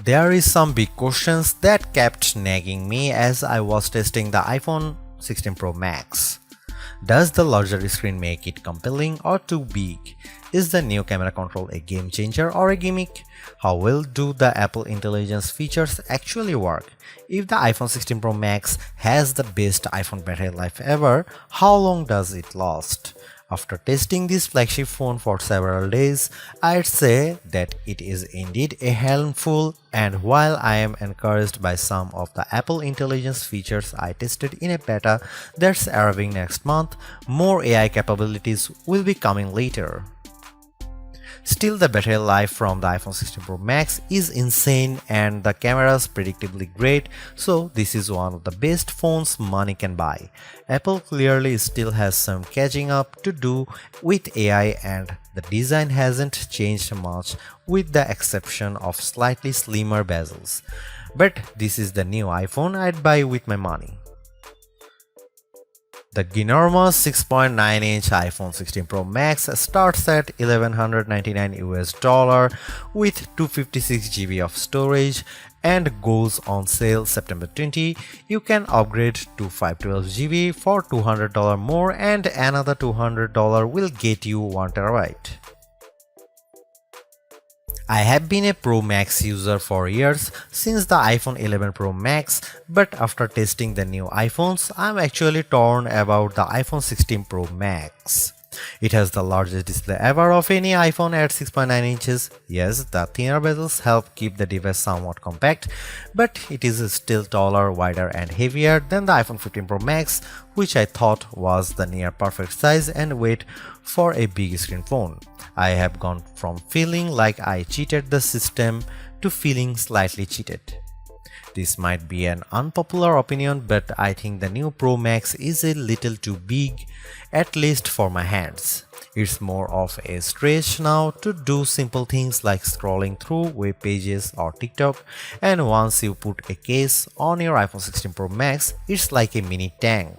There is some big questions that kept nagging me as I was testing the iPhone 16 Pro Max. Does the larger screen make it compelling or too big? Is the new camera control a game changer or a gimmick? How well do the Apple Intelligence features actually work? If the iPhone 16 Pro Max has the best iPhone battery life ever, how long does it last? After testing this flagship phone for several days, I'd say that it is indeed a handful, and while I am encouraged by some of the Apple Intelligence features I tested in a beta that's arriving next month, more AI capabilities will be coming later. Still, the battery life from the iPhone 16 Pro Max is insane and the camera's predictably great, so this is one of the best phones money can buy. Apple clearly still has some catching up to do with AI, and the design hasn't changed much with the exception of slightly slimmer bezels. But this is the new iPhone I'd buy with my money. The ginormous 6.9-inch iPhone 16 Pro Max starts at $1,199 with 256 GB of storage and goes on sale September 20. You can upgrade to 512 GB for $200 more, and another $200 will get you 1 TB. I have been a Pro Max user for years, since the iPhone 11 Pro Max, but after testing the new iPhones, I'm actually torn about the iPhone 16 Pro Max. It has the largest display ever of any iPhone at 6.9 inches. Yes, the thinner bezels help keep the device somewhat compact, but it is still taller, wider and heavier than the iPhone 15 Pro Max, which I thought was the near perfect size and weight for a big screen phone. I have gone from feeling like I cheated the system to feeling slightly cheated. This might be an unpopular opinion, but I think the new Pro Max is a little too big, at least for my hands. It's more of a stretch now to do simple things like scrolling through web pages or TikTok, and once you put a case on your iPhone 16 Pro Max, it's like a mini tank.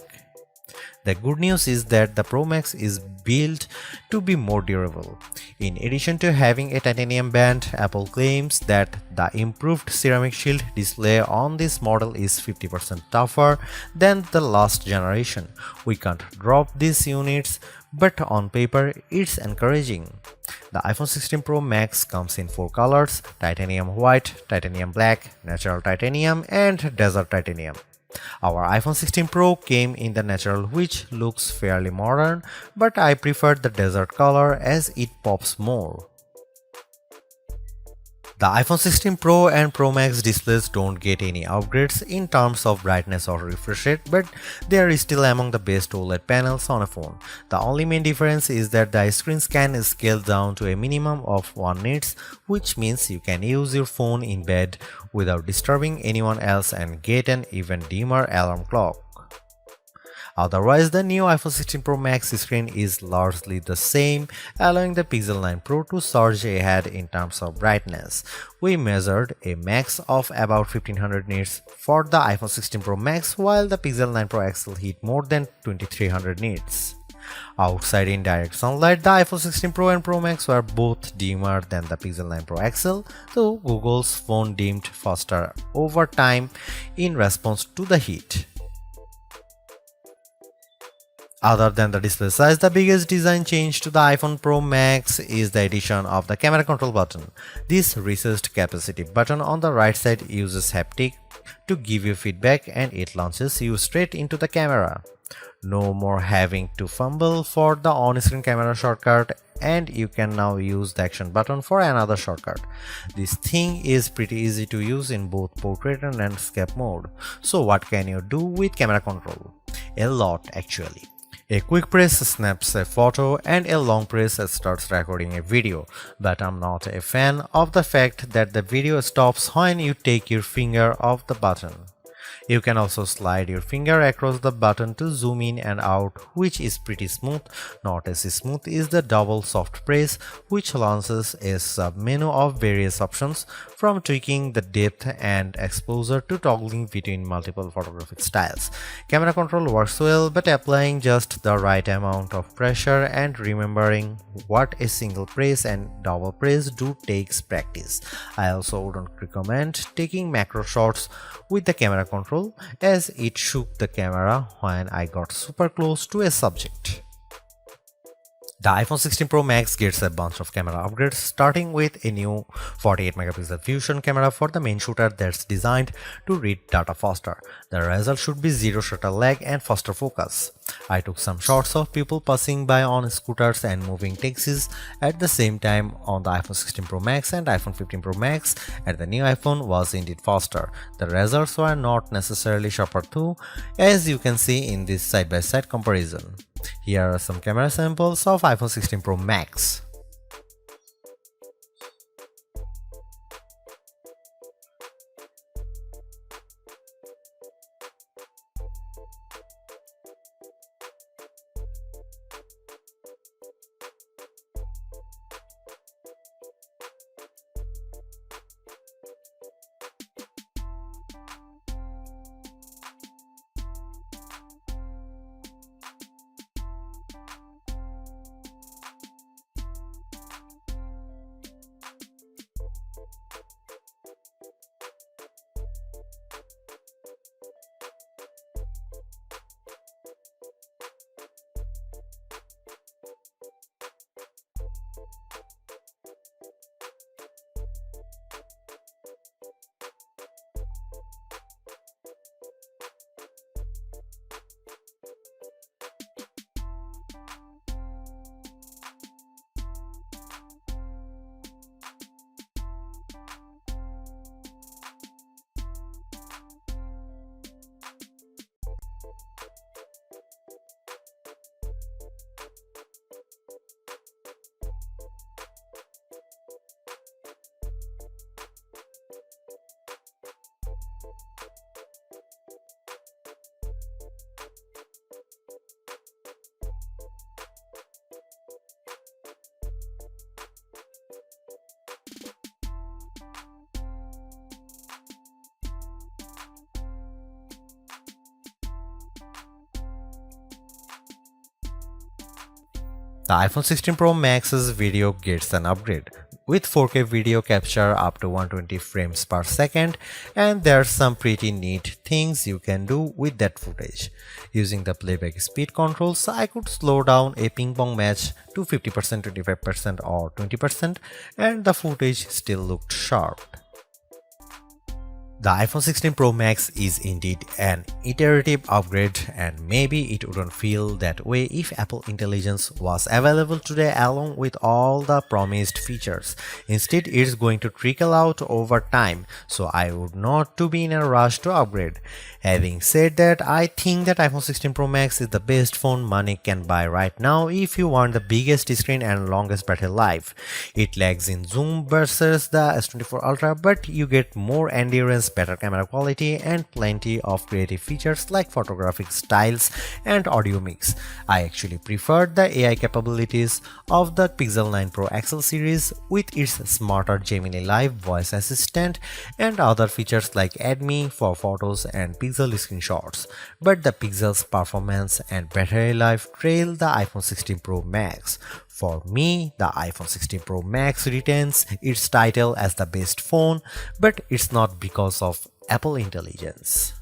The good news is that the Pro Max is built to be more durable. In addition to having a titanium band, Apple claims that the improved ceramic shield display on this model is 50% tougher than the last generation. We can't drop these units, but on paper it's encouraging. The iPhone 16 Pro Max comes in 4 colors: titanium white, titanium black, natural titanium and desert titanium. Our iPhone 16 Pro came in the natural, which looks fairly modern, but I prefer the desert color as it pops more. The iPhone 16 Pro and Pro Max displays don't get any upgrades in terms of brightness or refresh rate, but they are still among the best OLED panels on a phone. The only main difference is that the screens can scale down to a minimum of 1 nits, which means you can use your phone in bed without disturbing anyone else and get an even dimmer alarm clock. Otherwise, the new iPhone 16 Pro Max screen is largely the same, allowing the Pixel 9 Pro to surge ahead in terms of brightness. We measured a max of about 1500 nits for the iPhone 16 Pro Max, while the Pixel 9 Pro XL hit more than 2300 nits. Outside in direct sunlight, the iPhone 16 Pro and Pro Max were both dimmer than the Pixel 9 Pro XL, though Google's phone dimmed faster over time in response to the heat. Other than the display size, the biggest design change to the iPhone Pro Max is the addition of the camera control button. This recessed capacitive button on the right side uses haptic to give you feedback, and it launches you straight into the camera. No more having to fumble for the on-screen camera shortcut, and you can now use the action button for another shortcut. This thing is pretty easy to use in both portrait and landscape mode. So what can you do with camera control? A lot, actually. A quick press snaps a photo and a long press starts recording a video, but I'm not a fan of the fact that the video stops when you take your finger off the button. You can also slide your finger across the button to zoom in and out, which is pretty smooth. Not as smooth is the double soft press, which launches a sub-menu of various options, from tweaking the depth and exposure to toggling between multiple photographic styles. Camera control works well, but applying just the right amount of pressure and remembering what a single press and double press do takes practice. I also wouldn't recommend taking macro shots with the camera control, as it shook the camera when I got super close to a subject. The iPhone 16 Pro Max gets a bunch of camera upgrades, starting with a new 48 megapixel fusion camera for the main shooter that's designed to read data faster. The result should be zero shutter lag and faster focus. I took some shots of people passing by on scooters and moving taxis at the same time on the iPhone 16 Pro Max and iPhone 15 Pro Max, and the new iPhone was indeed faster. The results were not necessarily sharper though, as you can see in this side-by-side comparison. Here are some camera samples of iPhone 16 Pro Max. The iPhone 16 Pro Max's video gets an upgrade, with 4K video capture up to 120 frames per second, and there's some pretty neat things you can do with that footage. Using the playback speed controls, I could slow down a ping pong match to 50%, 25% or 20%, and the footage still looked sharp. The iPhone 16 Pro Max is indeed an iterative upgrade, and maybe it wouldn't feel that way if Apple Intelligence was available today along with all the promised features. Instead, it's going to trickle out over time, so I would not to be in a rush to upgrade. Having said that, I think that iPhone 16 Pro Max is the best phone money can buy right now if you want the biggest screen and longest battery life. It lags in zoom versus the S24 Ultra, but you get more endurance, better camera quality, and plenty of creative features like photographic styles and audio mix. I actually preferred the AI capabilities of the Pixel 9 Pro XL series with its smarter Gemini Live voice assistant and other features like Add Me for photos and Pixel screenshots. But the Pixel's performance and battery life trail the iPhone 16 Pro Max. For me, the iPhone 16 Pro Max retains its title as the best phone, but it's not because of Apple Intelligence.